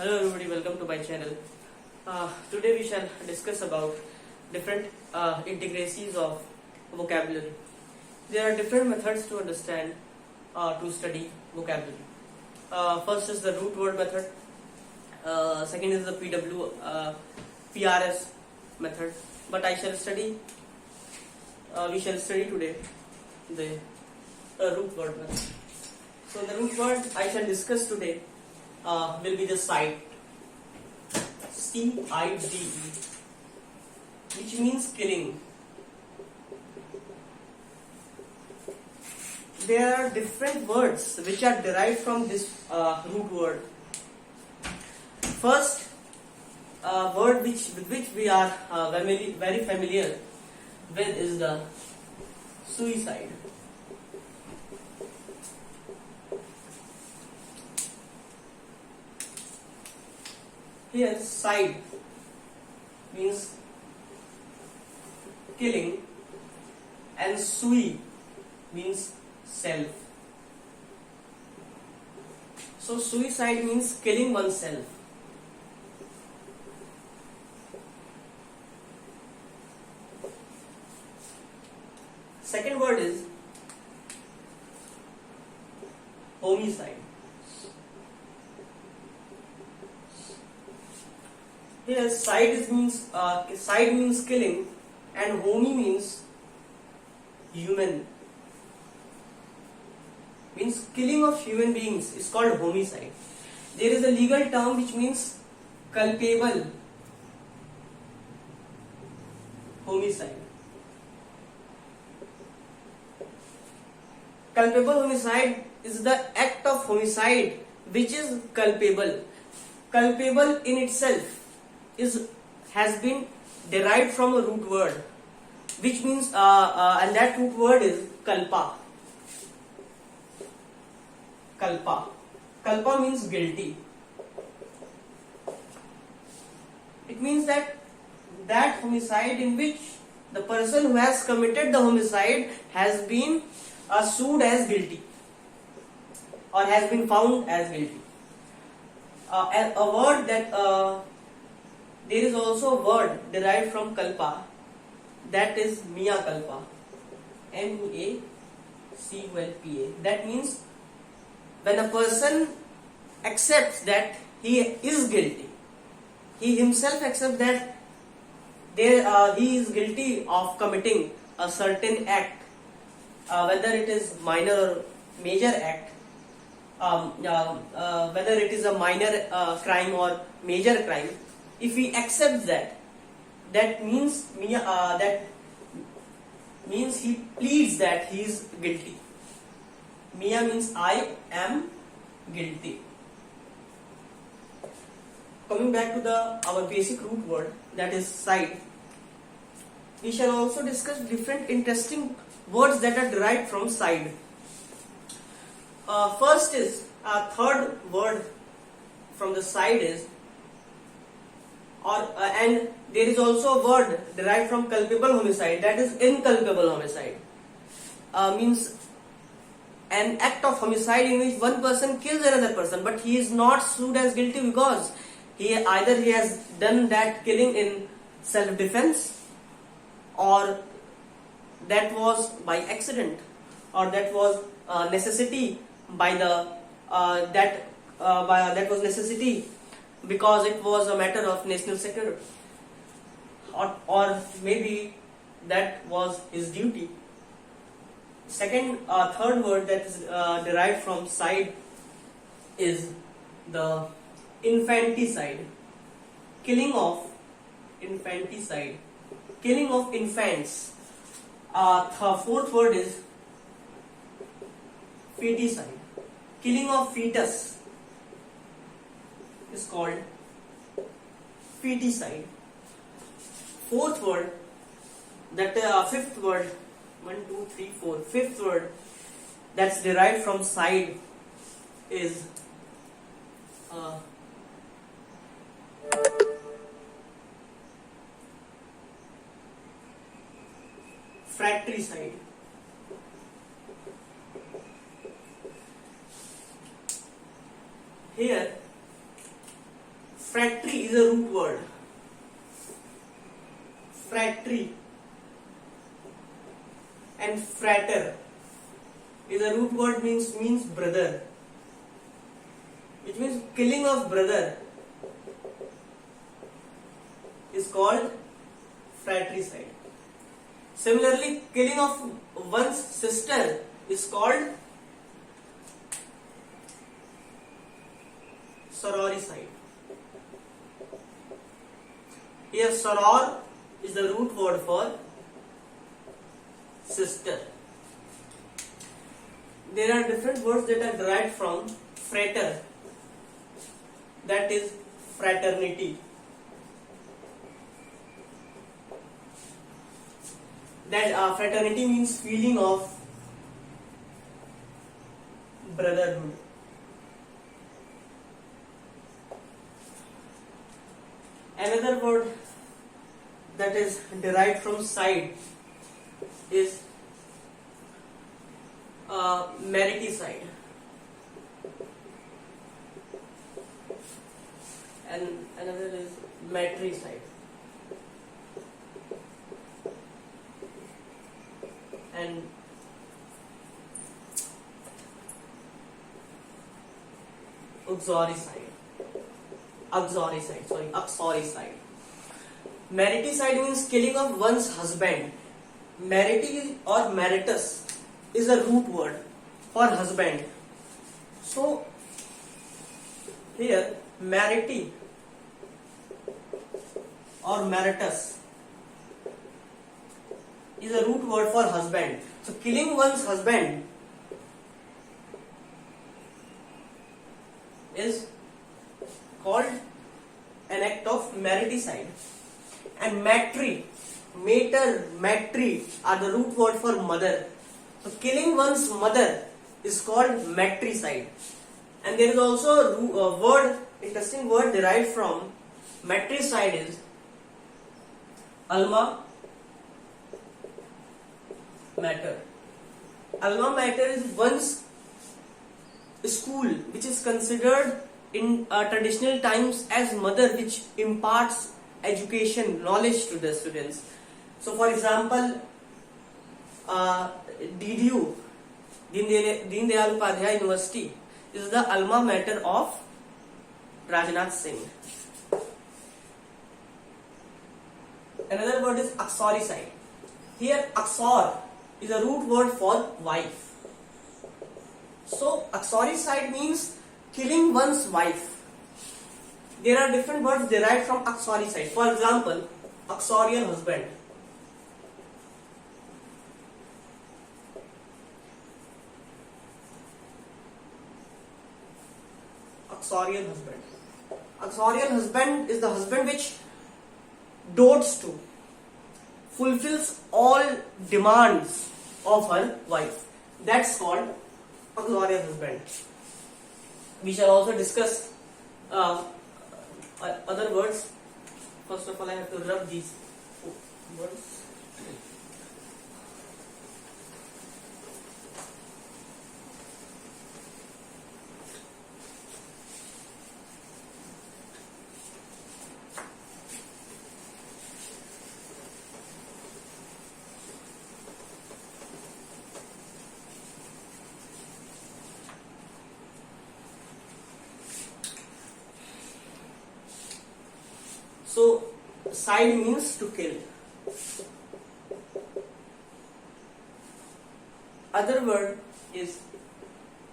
Hello everybody, welcome to my channel. Today we shall discuss about different intricacies of vocabulary. There are different methods to understand, to study vocabulary. First is the root word method. Second is the PRS method. But we shall study today the root word method. So the root word I shall discuss today will be the side, C-I-D-E, which means killing. There are different words which are derived from this root word. First word with which we are very familiar with is the suicide. Here side means killing and sui means self. So suicide means killing oneself. Second word is homicide. Here side means killing and homi means human. Means killing of human beings is called homicide. There is a legal term which means culpable homicide. Culpable homicide is the act of homicide which is culpable. Culpable in itself has been derived from a root word, which means and that root word is kalpa. Kalpa means guilty. It means that homicide in which the person who has committed the homicide has been sued as guilty or has been found as guilty. A word that there is also a word derived from kalpa, that is mea culpa, MEACULPA. That means when a person accepts that he is guilty, he himself accepts that he is guilty of committing a certain act, whether it is minor or major act, whether it is a minor crime or major crime. If he accepts that means he pleads that he is guilty. Mia means I am guilty. Coming back to our basic root word, that is side, we shall also discuss different interesting words that are derived from side. First is third word from the side is and there is also a word derived from culpable homicide, that is inculpable homicide. Means an act of homicide in which one person kills another person, but he is not sued as guilty because either he has done that killing in self-defense, or that was by accident, or that was necessity that was necessity because it was a matter of national security, or maybe that was his duty. Third word that is derived from side is the infanticide, killing of infanticide, killing of infants. Fourth word is feticide, killing of fetus is called feticide. Fourth word, fifth word, 1, 2, 3, 4. Fifth word that's derived from side is fratricide. Here Fratry is a root word. Fratry and frater is a root word, means brother, which means killing of brother is called fratricide. Similarly, killing of one's sister is called sororicide. Here soror is the root word for sister. There are different words that are derived from frater, that is fraternity. That fraternity means feeling of brotherhood. Another word that is derived from side is mariticide, and another is matricide, and uxoricide. Uxoricide. Mariticide means killing of one's husband. Mariti or maritus is a root word for husband. So here mariti or maritus is a root word for husband. So killing one's husband is called an act of mariticide. And matri are the root word for mother. So killing one's mother is called matricide. And there is also a interesting word derived from matricide is alma mater. Alma mater is one's school, which is considered in traditional times as mother, which imparts education, knowledge to the students. So for example, DDU, Deen Dayal Upadhyay University, is the alma mater of Rajnath Singh. Another word is uxoricide. Here uxor is a root word for wife. So uxoricide means killing one's wife. There are different words derived from uxoricide. For example, uxorial husband. Uxorial husband. Uxorial husband is the husband which dotes to, fulfills all demands of her wife. That's called uxorial husband. We shall also discuss other words. First of all, I have to rub these words. So, side means to kill. Other word is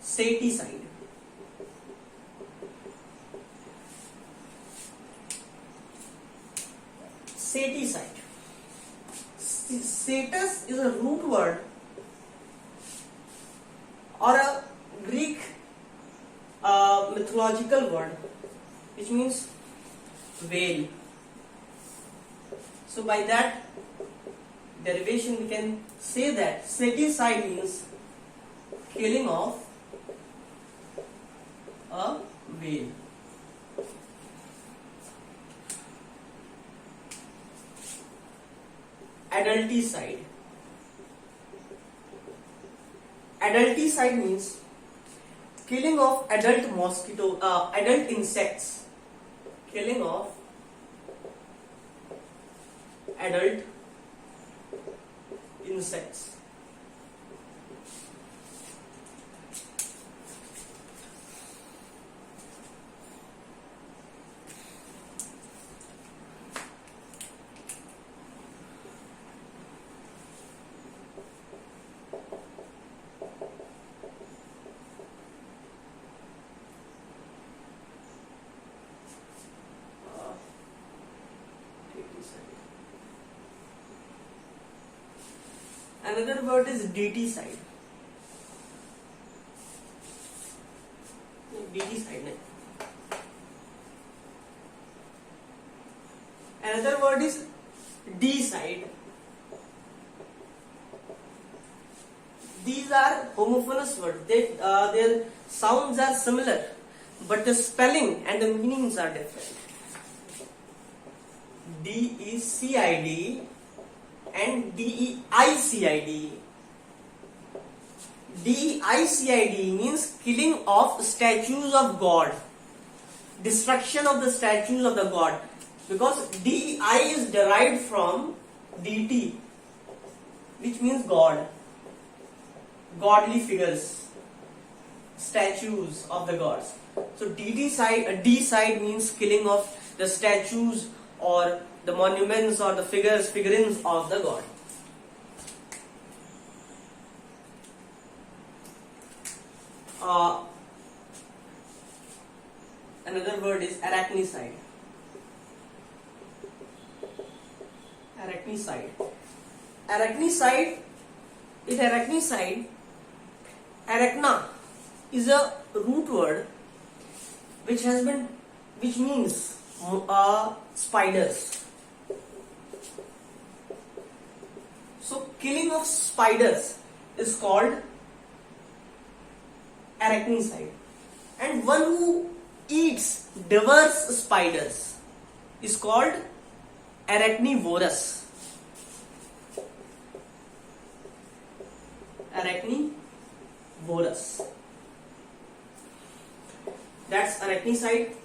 saticide. Saticide. Satis is a root word or a Greek mythological word which means whale. So by that derivation we can say that saticide means killing of a whale. Adulticide. Adulticide means killing of adult insects. killing of adult insects. Another word is deticide. Deticide. Another word is decide. These are homophonous words. Their sounds are similar, but the spelling and the meanings are different. D-E-C-I-D and D-E-I-C-I-D. D-E-I-C-I-D means killing of statues of God, destruction of the statues of the God, because D-E-I is derived from deity, which means God, godly figures, statues of the gods. So D-side means killing of the statues or the monuments or the figurines of the god. Another word is arachnicide. Arachnicide. Arachna is a root word which means spiders. So killing of spiders is called arachnicide, and one who devours spiders is called arachnivorous. Arachnivorous. That's arachnicide.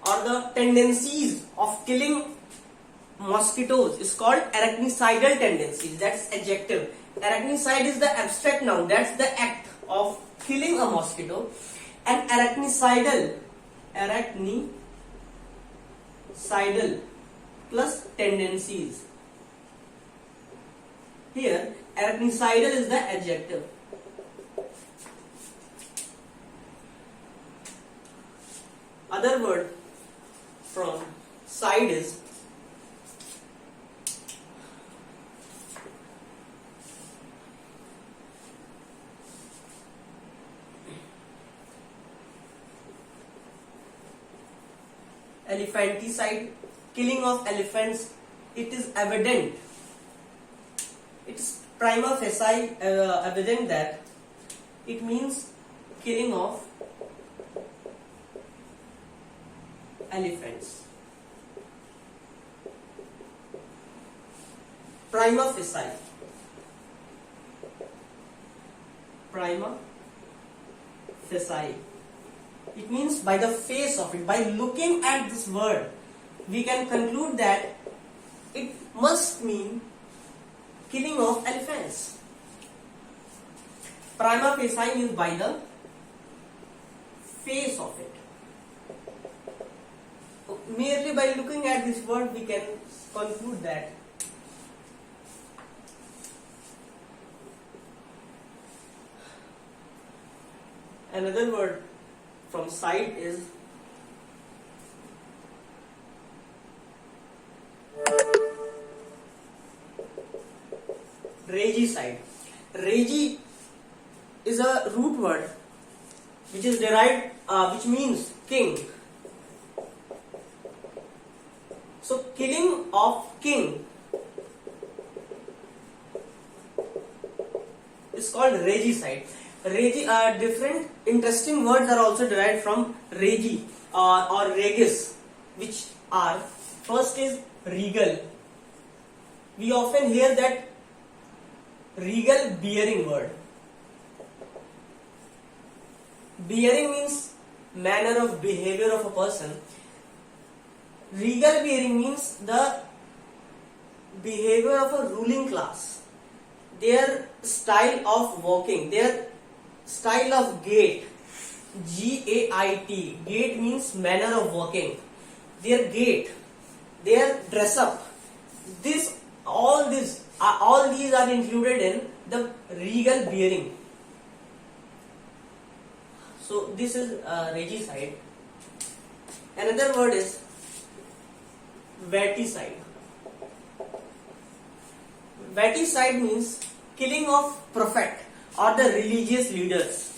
Or the tendencies of killing mosquitoes is called arachnicidal tendencies. That's adjective. Arachnicide is the abstract noun. That's the act of killing a mosquito. And arachnicidal plus tendencies. Here, arachnicidal is the adjective. Other word from side is elephanticide, killing of elephants. It is evident, it is prima facie evident that it means killing of elephants. Prima facie. It means by the face of it, by looking at this word, we can conclude that it must mean killing of elephants. Prima facie means by the face of it. Merely by looking at this word, we can conclude that another word from side is regicide. Regi is a root word which is derived, which means king. So killing of king is called regicide. Different interesting words are also derived from regi or regis, which are, first is regal. We often hear that regal bearing word. Bearing means manner of behavior of a person. Regal bearing means the behavior of a ruling class, their style of walking, their style of gait. G-A-I-T. Gait means manner of walking. Their gait, their dress up. All these are included in the regal bearing. So this is regicide. Another word is vaticide. Vaticide means killing of prophet or the religious leaders.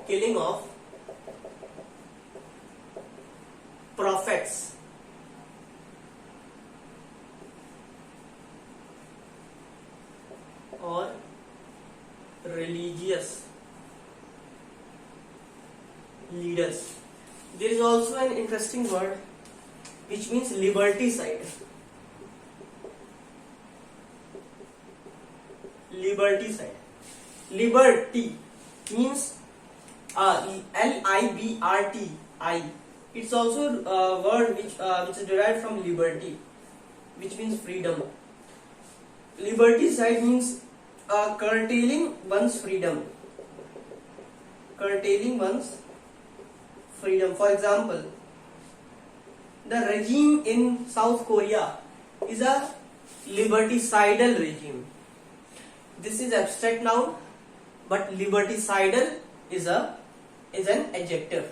Killing of prophets or religious leaders. There is also an interesting word which means liberticide. Liberticide. Liberty means L-I-B-R-T-I. It's also a word which is derived from liberty, which means freedom. Liberticide means curtailing one's freedom. Curtailing one's freedom. For example, the regime in South Korea is a liberticidal regime. This is abstract noun, but liberticidal is an adjective.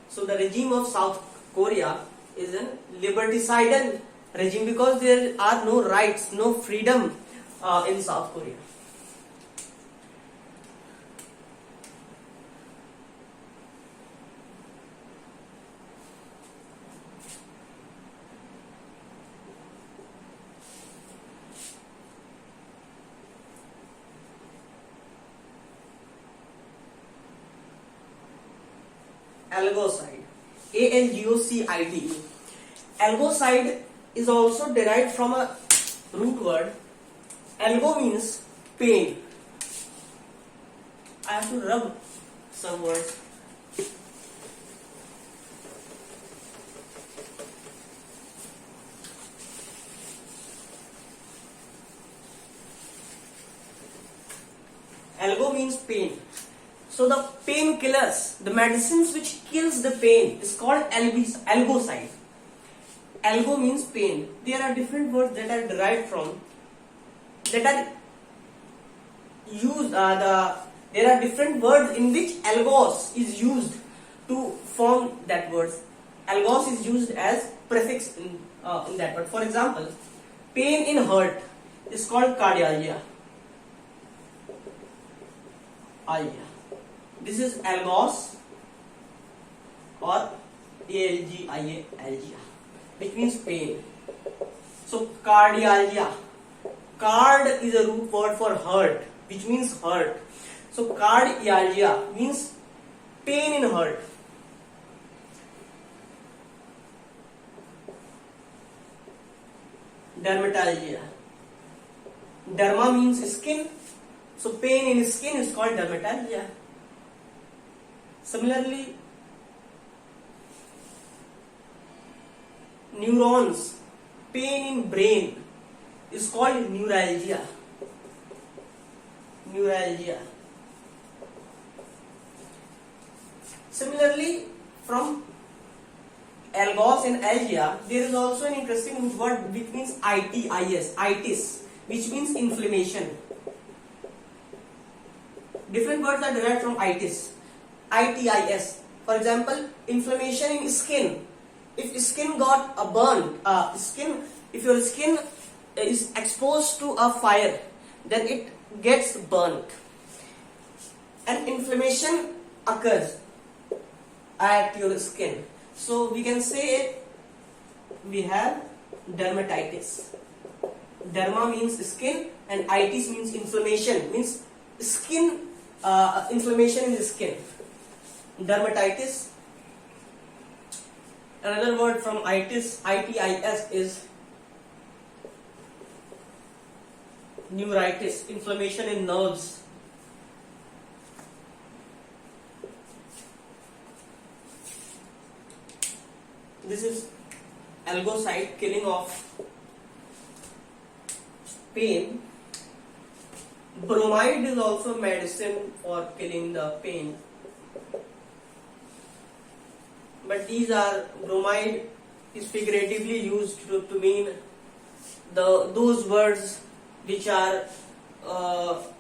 So the regime of South Korea is a liberticidal regime because there are no rights, no freedom in South Korea. Algocide. A-L-G-O-C-I-D-E. Algocide is also derived from a root word. Algo means pain. I have to rub some words. Algo means pain. So the painkillers, the medicines which kills the pain is called algocide. Algo means pain. There are different words that are derived from, that are used, there are different words in which algos is used to form that word. Algos is used as prefix in that word. For example, pain in heart is called cardialgia. This is algos or algia, which means pain. So cardialgia. Card is a root word for heart, which means heart. So cardialgia means pain in heart. Dermatalgia. Derma means skin. So pain in skin is called dermatalgia. Similarly, neurons, pain in brain is called neuralgia. Neuralgia. Similarly, from algos and algia, there is also an interesting word which means itis, which means inflammation. Different words are derived from itis. Itis. For example, inflammation in skin. If skin got a burn, if your skin is exposed to a fire, then it gets burnt. And inflammation occurs at your skin. So we can say we have dermatitis. Derma means skin and itis means inflammation, means skin, inflammation in the skin. Dermatitis. Another word from itis is neuritis, inflammation in nerves. This is algocide, killing of pain. Bromide is also medicine for killing the pain. But these are, bromide is figuratively used to mean those words which are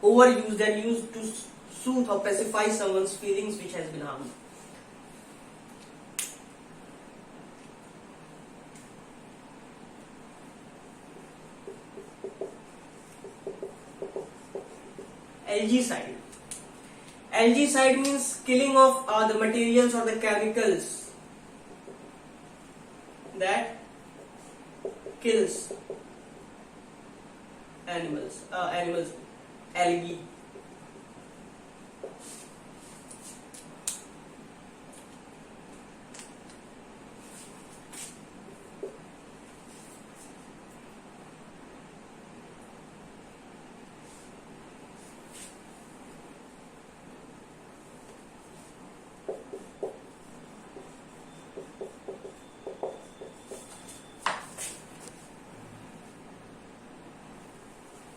overused and used to soothe or pacify someone's feelings which has been harmed. Algicide. Algicide means killing of the materials or the chemicals that kills animals, algae.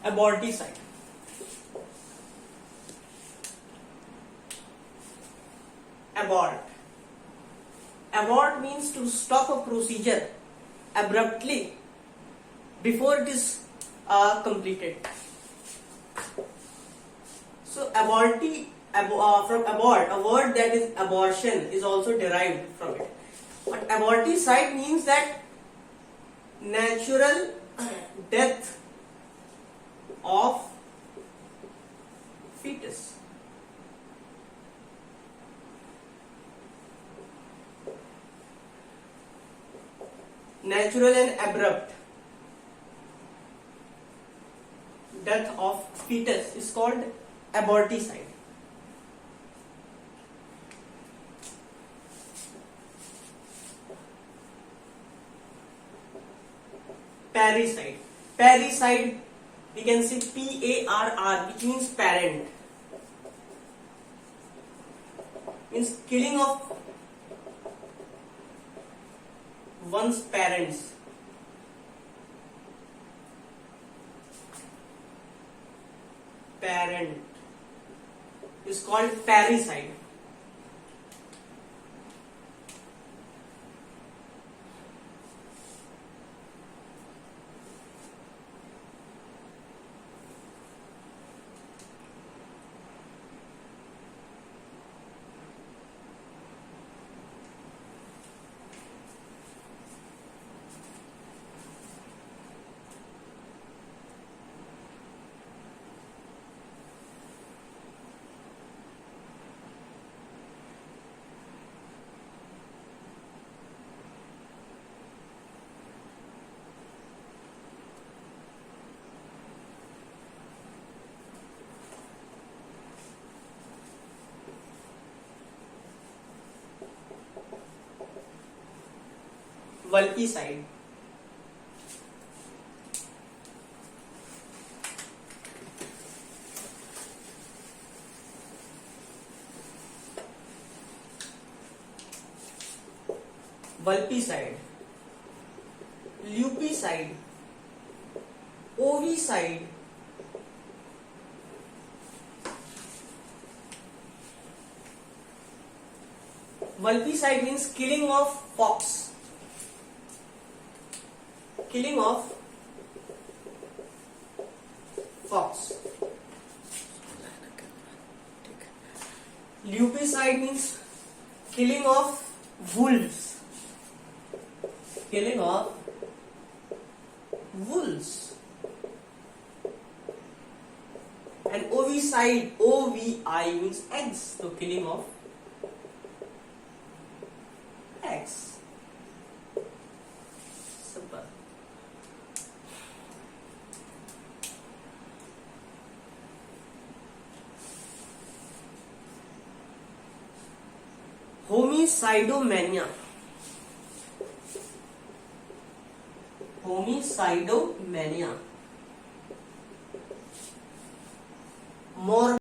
Aborticide. Abort. Abort means to stop a procedure abruptly before it is completed. So from abort, a word that is abortion is also derived from it. But aborticide means that natural death of fetus. Natural and abrupt death of fetus is called aborticide. Parricide. Parricide, we can say PARR, which means parent. Means killing of one's parents. Parent is called parricide. Vulpicide. Vulpicide, lupicide, ovicide, vulpicide means killing of fox. Killing of fox. Lupicide means killing of wolves. Killing of wolves. And ovicide, OVI means eggs. So killing of eggs. Simple. Homicidomania. Homicidomania. More